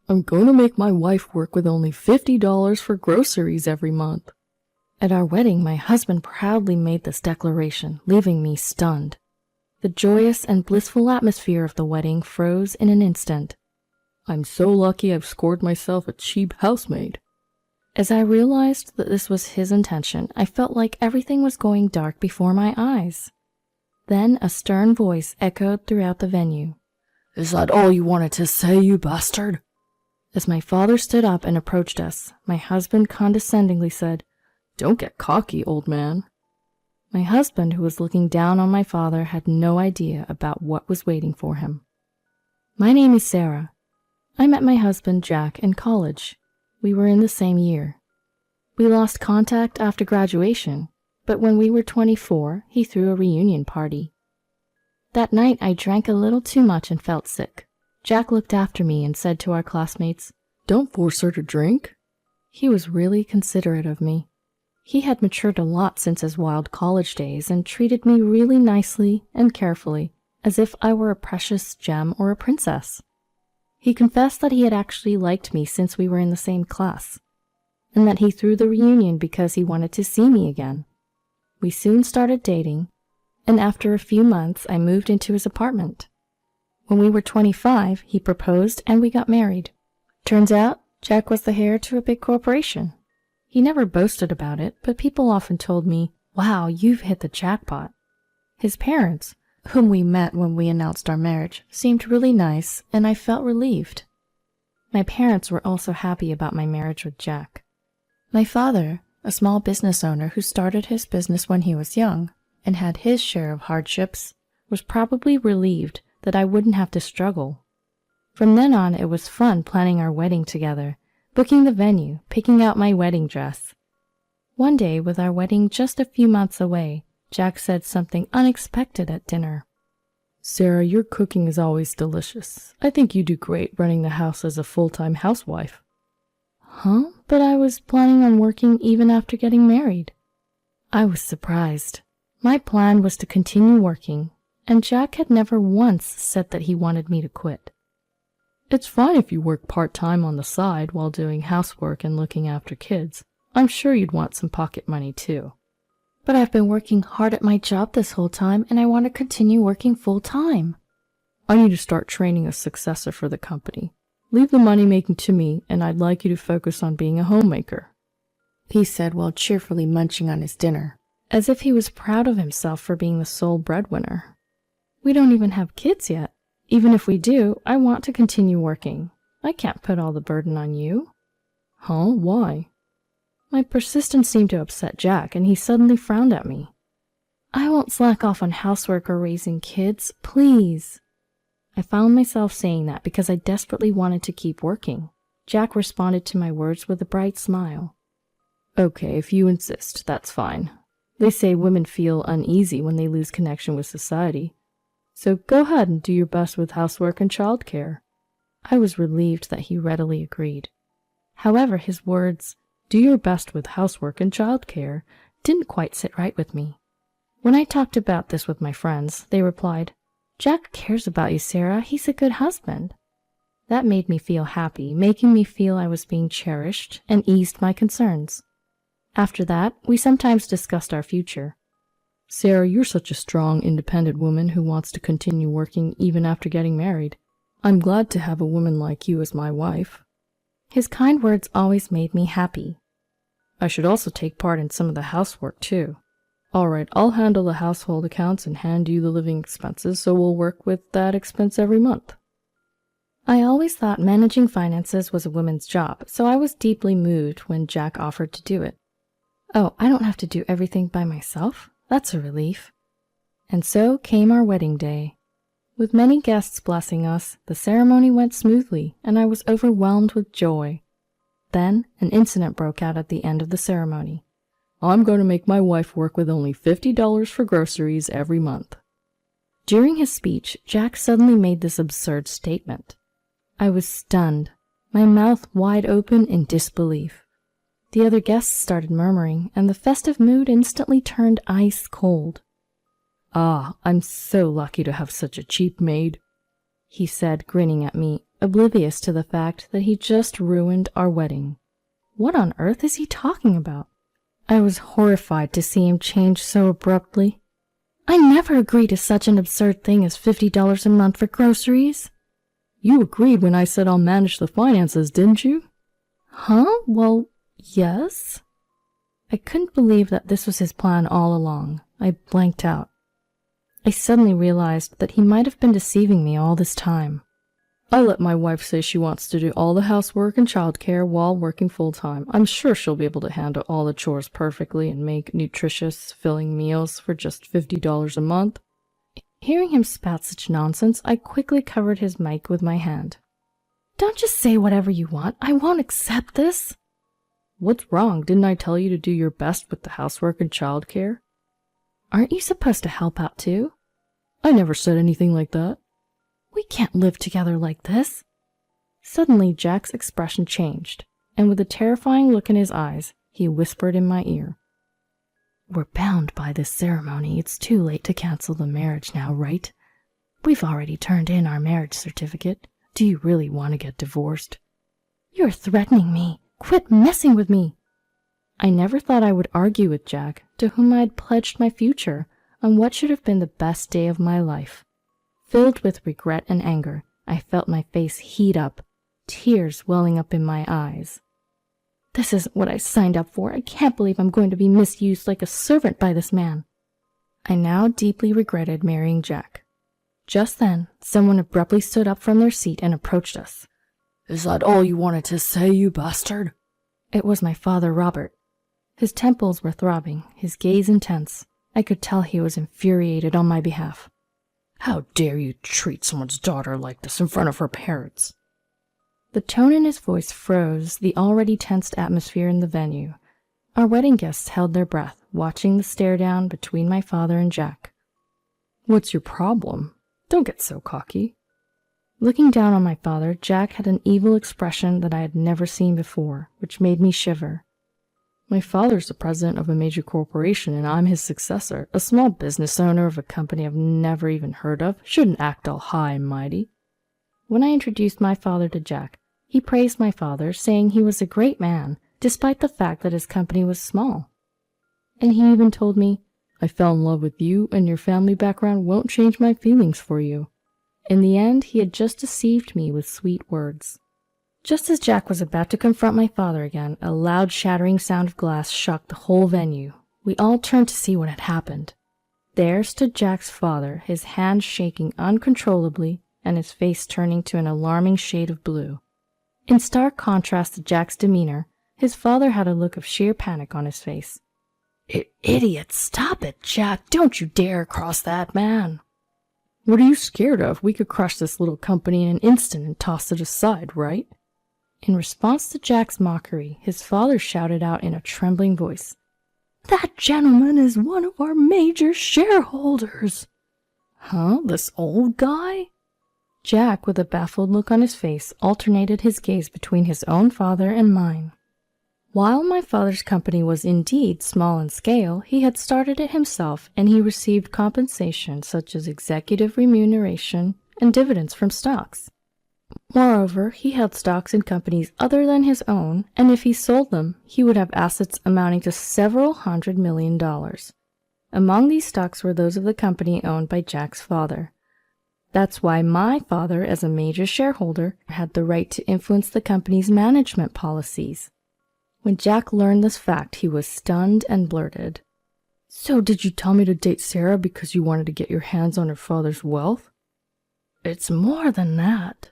I'm going to make my wife work with only $50 for groceries every month. At our wedding, my husband proudly made this declaration, leaving me stunned. The joyous and blissful atmosphere of the wedding froze in an instant. I'm so lucky I've scored myself a cheap housemaid. As I realized that this was his intention, I felt like everything was going dark before my eyes. Then a stern voice echoed throughout the venue. Is that all you wanted to say, you bastard? As my father stood up and approached us, my husband condescendingly said, Don't get cocky, old man. My husband, who was looking down on my father, had no idea about what was waiting for him. My name is Sarah. I met my husband, Jack, in college. We were in the same year. We lost contact after graduation, but when we were 24, he threw a reunion party. That night, I drank a little too much and felt sick. Jack looked after me and said to our classmates, Don't force her to drink. He was really considerate of me. He had matured a lot since his wild college days and treated me really nicely and carefully, as if I were a precious gem or a princess. He confessed that he had actually liked me since we were in the same class, and that he threw the reunion because he wanted to see me again. We soon started dating, and after a few months I moved into his apartment. When we were 25, he proposed and we got married. Turns out, Jack was the heir to a big corporation. He never boasted about it, but people often told me, Wow, you've hit the jackpot. His parents, whom we met when we announced our marriage, seemed really nice, and I felt relieved. My parents were also happy about my marriage with Jack. My father, a small business owner who started his business when he was young and had his share of hardships, was probably relieved that I wouldn't have to struggle. From then on, it was fun planning our wedding together, booking the venue, picking out my wedding dress. One day, with our wedding just a few months away, Jack said something unexpected at dinner. Sarah, your cooking is always delicious. I think you do great running the house as a full-time housewife. Huh? But I was planning on working even after getting married. I was surprised. My plan was to continue working, and Jack had never once said that he wanted me to quit. It's fine if you work part-time on the side while doing housework and looking after kids. I'm sure you'd want some pocket money too. But I've been working hard at my job this whole time, and I want to continue working full-time. I need to start training a successor for the company. Leave the money-making to me, and I'd like you to focus on being a homemaker, he said while cheerfully munching on his dinner, as if he was proud of himself for being the sole breadwinner. We don't even have kids yet. Even if we do, I want to continue working. I can't put all the burden on you. Huh? Why? My persistence seemed to upset Jack, and he suddenly frowned at me. I won't slack off on housework or raising kids, please. I found myself saying that because I desperately wanted to keep working. Jack responded to my words with a bright smile. Okay, if you insist, that's fine. They say women feel uneasy when they lose connection with society. So go ahead and do your best with housework and childcare. I was relieved that he readily agreed. However, his words, do your best with housework and childcare, didn't quite sit right with me. When I talked about this with my friends, they replied, Jack cares about you, Sarah. He's a good husband. That made me feel happy, making me feel I was being cherished, and eased my concerns. After that, we sometimes discussed our future. Sarah, you're such a strong, independent woman who wants to continue working even after getting married. I'm glad to have a woman like you as my wife. His kind words always made me happy. I should also take part in some of the housework, too. All right, I'll handle the household accounts and hand you the living expenses, so we'll work with that expense every month. I always thought managing finances was a woman's job, so I was deeply moved when Jack offered to do it. Oh, I don't have to do everything by myself? That's a relief. And so came our wedding day. With many guests blessing us, the ceremony went smoothly, and I was overwhelmed with joy. Then an incident broke out at the end of the ceremony. I'm going to make my wife work with only $50 for groceries every month. During his speech, Jack suddenly made this absurd statement. I was stunned, my mouth wide open in disbelief. The other guests started murmuring, and the festive mood instantly turned ice cold. Ah, I'm so lucky to have such a cheap maid, he said, grinning at me. oblivious to the fact that he just ruined our wedding. What on earth is he talking about? I was horrified to see him change so abruptly. I never agreed to such an absurd thing as $50 a month for groceries. You agreed when I said I'll manage the finances, didn't you? Huh? Well, yes. I couldn't believe that this was his plan all along. I blanked out. I suddenly realized that he might have been deceiving me all this time. I let my wife say she wants to do all the housework and childcare while working full-time. I'm sure she'll be able to handle all the chores perfectly and make nutritious, filling meals for just $50 a month. Hearing him spout such nonsense, I quickly covered his mic with my hand. Don't just say whatever you want. I won't accept this. What's wrong? Didn't I tell you to do your best with the housework and childcare? Aren't you supposed to help out too? I never said anything like that. We can't live together like this. Suddenly, Jack's expression changed, and with a terrifying look in his eyes, he whispered in my ear. We're bound by this ceremony. It's too late to cancel the marriage now, right? We've already turned in our marriage certificate. Do you really want to get divorced? You're threatening me. Quit messing with me. I never thought I would argue with Jack, to whom I had pledged my future on what should have been the best day of my life. Filled with regret and anger, I felt my face heat up, tears welling up in my eyes. This isn't what I signed up for. I can't believe I'm going to be misused like a servant by this man. I now deeply regretted marrying Jack. Just then, someone abruptly stood up from their seat and approached us. Is that all you wanted to say, you bastard? It was my father, Robert. His temples were throbbing, his gaze intense. I could tell he was infuriated on my behalf. How dare you treat someone's daughter like this in front of her parents? The tone in his voice froze the already tensed atmosphere in the venue. Our wedding guests held their breath, watching the stare-down between my father and Jack. What's your problem? Don't get so cocky. Looking down on my father, Jack had an evil expression that I had never seen before, which made me shiver. My father's the president of a major corporation, and I'm his successor. A small business owner of a company I've never even heard of shouldn't act all high and mighty. When I introduced my father to Jack, he praised my father, saying he was a great man, despite the fact that his company was small. And he even told me, I fell in love with you, and your family background won't change my feelings for you. In the end, he had just deceived me with sweet words. Just as Jack was about to confront my father again, a loud shattering sound of glass shocked the whole venue. We all turned to see what had happened. There stood Jack's father, his hands shaking uncontrollably and his face turning to an alarming shade of blue. In stark contrast to Jack's demeanor, his father had a look of sheer panic on his face. Idiot, stop it, Jack. Don't you dare cross that man. What are you scared of? We could crush this little company in an instant and toss it aside, right? In response to Jack's mockery, his father shouted out in a trembling voice, That gentleman is one of our major shareholders. Huh? This old guy? Jack, with a baffled look on his face, alternated his gaze between his own father and mine. While my father's company was indeed small in scale, he had started it himself, and he received compensation such as executive remuneration and dividends from stocks. Moreover, he held stocks in companies other than his own, and if he sold them, he would have assets amounting to several $100 million. Among these stocks were those of the company owned by Jack's father. That's why my father, as a major shareholder, had the right to influence the company's management policies. When Jack learned this fact, he was stunned and blurted, So did you tell me to date Sarah because you wanted to get your hands on her father's wealth? It's more than that.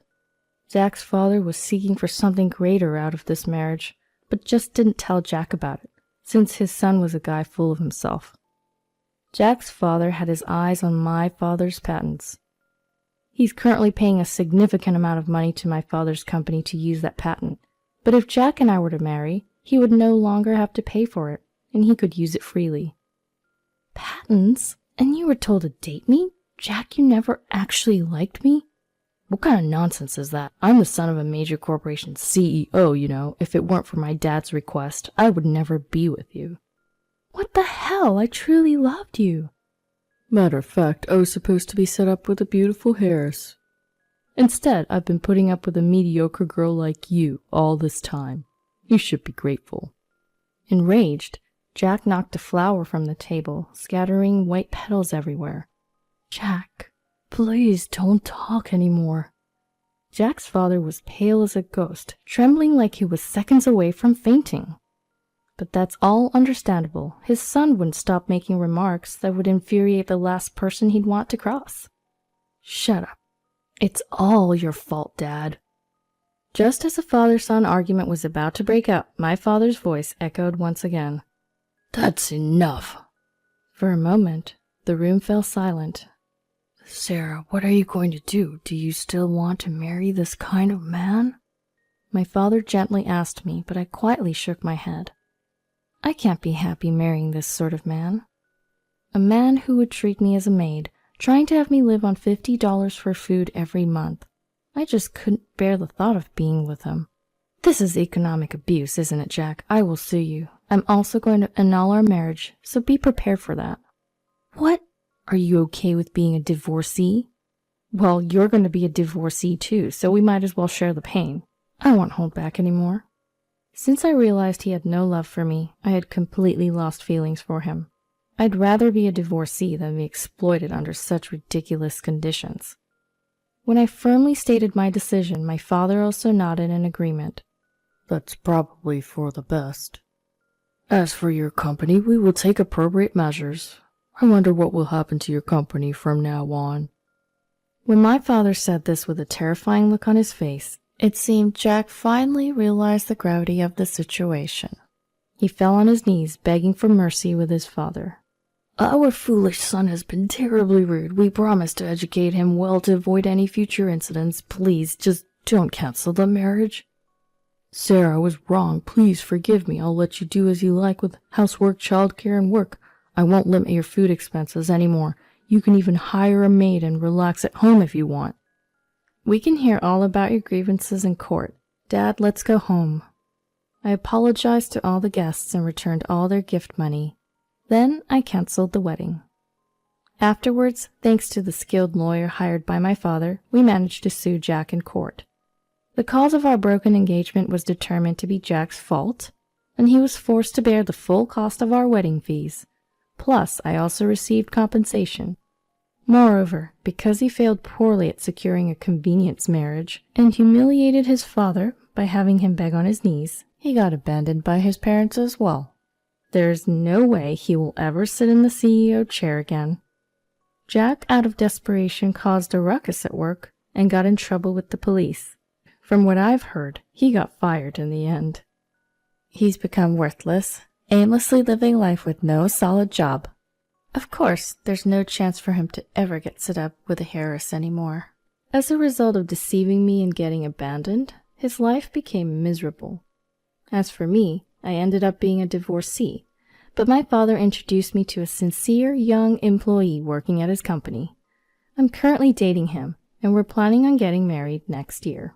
Jack's father was seeking for something greater out of this marriage, but just didn't tell Jack about it, since his son was a guy full of himself. Jack's father had his eyes on my father's patents. He's currently paying a significant amount of money to my father's company to use that patent, but if Jack and I were to marry, he would no longer have to pay for it, and he could use it freely. Patents? And you were told to date me? Jack, you never actually liked me? What kind of nonsense is that? I'm the son of a major corporation CEO, you know. If it weren't for my dad's request, I would never be with you. What the hell? I truly loved you. Matter of fact, I was supposed to be set up with a beautiful heiress. Instead, I've been putting up with a mediocre girl like you all this time. You should be grateful." Enraged, Jack knocked a flower from the table, scattering white petals everywhere. "Jack, please don't talk anymore." Jack's father was pale as a ghost, trembling like he was seconds away from fainting. But that's all understandable. His son wouldn't stop making remarks that would infuriate the last person he'd want to cross. "Shut up. It's all your fault, Dad." Just as the father-son argument was about to break out, my father's voice echoed once again. "That's enough." For a moment, the room fell silent. "Sarah, what are you going to do? Do you still want to marry this kind of man?" My father gently asked me, but I quietly shook my head. I can't be happy marrying this sort of man. A man who would treat me as a maid, trying to have me live on $50 for food every month. I just couldn't bear the thought of being with him. This is economic abuse, isn't it, Jack? I will sue you. I'm also going to annul our marriage, so be prepared for that. What? Are you okay with being a divorcee? Well, you're going to be a divorcee too, so we might as well share the pain. I won't hold back anymore. Since I realized he had no love for me, I had completely lost feelings for him. I'd rather be a divorcee than be exploited under such ridiculous conditions. When I firmly stated my decision, my father also nodded in agreement. "That's probably for the best. As for your company, we will take appropriate measures. I wonder what will happen to your company from now on." When my father said this with a terrifying look on his face, it seemed Jack finally realized the gravity of the situation. He fell on his knees, begging for mercy with his father. "Our foolish son has been terribly rude. We promise to educate him well to avoid any future incidents. Please, just don't cancel the marriage. Sarah, I was wrong. Please forgive me. I'll let you do as you like with housework, childcare, and work. I won't limit your food expenses anymore. You can even hire a maid and relax at home if you want." "We can hear all about your grievances in court. Dad, let's go home." I apologized to all the guests and returned all their gift money. Then I canceled the wedding. Afterwards, thanks to the skilled lawyer hired by my father, we managed to sue Jack in court. The cause of our broken engagement was determined to be Jack's fault, and he was forced to bear the full cost of our wedding fees. Plus, I also received compensation. Moreover, because he failed poorly at securing a convenience marriage and humiliated his father by having him beg on his knees, he got abandoned by his parents as well. There's no way he will ever sit in the CEO chair again. Jack, out of desperation, caused a ruckus at work and got in trouble with the police. From what I've heard, he got fired in the end. He's become worthless, aimlessly living life with no solid job. Of course, there's no chance for him to ever get set up with a Harris anymore. As a result of deceiving me and getting abandoned, his life became miserable. As for me, I ended up being a divorcee, but my father introduced me to a sincere young employee working at his company. I'm currently dating him, and we're planning on getting married next year.